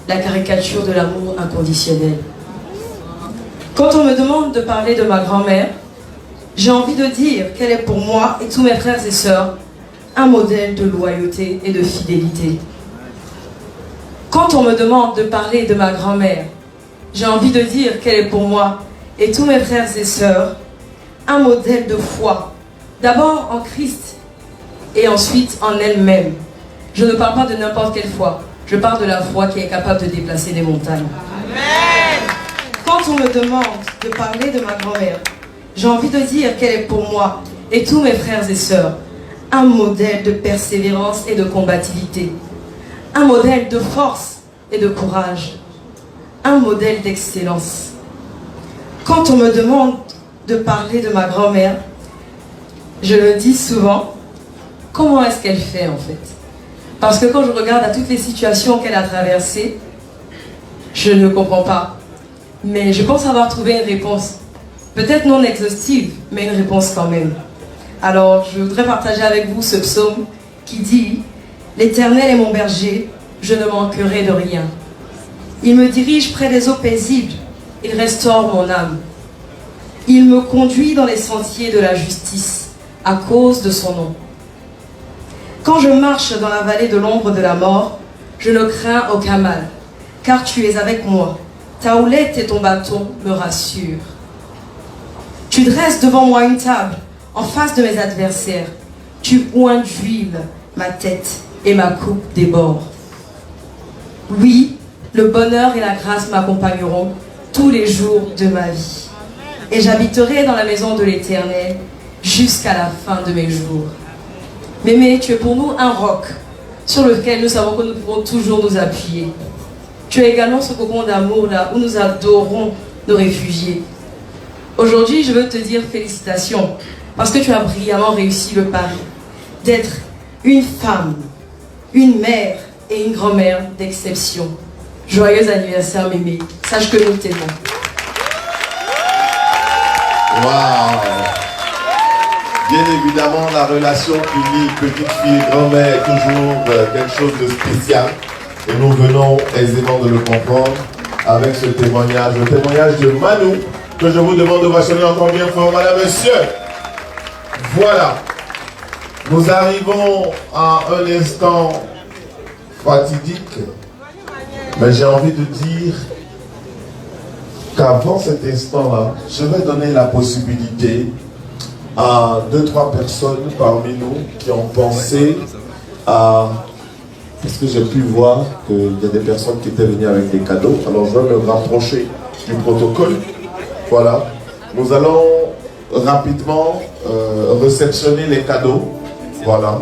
la caricature de l'amour inconditionnel. Quand on me demande de parler de ma grand-mère, j'ai envie de dire qu'elle est pour moi et tous mes frères et sœurs un modèle de loyauté et de fidélité. Quand on me demande de parler de ma grand-mère, j'ai envie de dire qu'elle est pour moi et tous mes frères et sœurs un modèle de foi, d'abord en Christ et ensuite en elle-même. Je ne parle pas de n'importe quelle foi, je parle de la foi qui est capable de déplacer des montagnes. Amen. Quand on me demande de parler de ma grand-mère, j'ai envie de dire qu'elle est pour moi et tous mes frères et sœurs un modèle de persévérance et de combativité, un modèle de force et de courage, un modèle d'excellence. Quand on me demande de parler de ma grand-mère, je le dis souvent, comment est-ce qu'elle fait en fait? Parce que quand je regarde à toutes les situations qu'elle a traversées, je ne comprends pas. Mais je pense avoir trouvé une réponse, peut-être non exhaustive, mais une réponse quand même. Alors, je voudrais partager avec vous ce psaume qui dit « L'Éternel est mon berger, je ne manquerai de rien. Il me dirige près des eaux paisibles, il restaure mon âme. Il me conduit dans les sentiers de la justice, à cause de son nom. Quand je marche dans la vallée de l'ombre de la mort, je ne crains aucun mal, car tu es avec moi. Ta houlette et ton bâton me rassurent. Tu dresses devant moi une table, en face de mes adversaires. Tu oins d'huile ma tête et ma coupe déborde. Oui, le bonheur et la grâce m'accompagneront tous les jours de ma vie. Et j'habiterai dans la maison de l'Éternel jusqu'à la fin de mes jours. Mémé, tu es pour nous un roc sur lequel nous savons que nous pouvons toujours nous appuyer. Tu es également ce cocon d'amour là où nous adorons nos réfugiés. Aujourd'hui, je veux te dire félicitations parce que tu as brillamment réussi le pari d'être une femme, une mère et une grand-mère d'exception. Joyeux anniversaire, Mémé. Sache que nous t'aimons. Waouh! Bien évidemment, la relation qui lie petite fille et grand-mère est toujours quelque chose de spécial. Et nous venons aisément de le comprendre avec ce témoignage, le témoignage de Manu, que je vous demande de vationner encore bien fort, madame, monsieur. Voilà. Nous arrivons à un instant fatidique, mais j'ai envie de dire qu'avant cet instant-là, je vais donner la possibilité à 2-3 personnes parmi nous qui ont pensé à... Parce que j'ai pu voir qu'il y a des personnes qui étaient venues avec des cadeaux. Alors je vais me rapprocher du protocole. Voilà. Nous allons rapidement réceptionner les cadeaux. Voilà.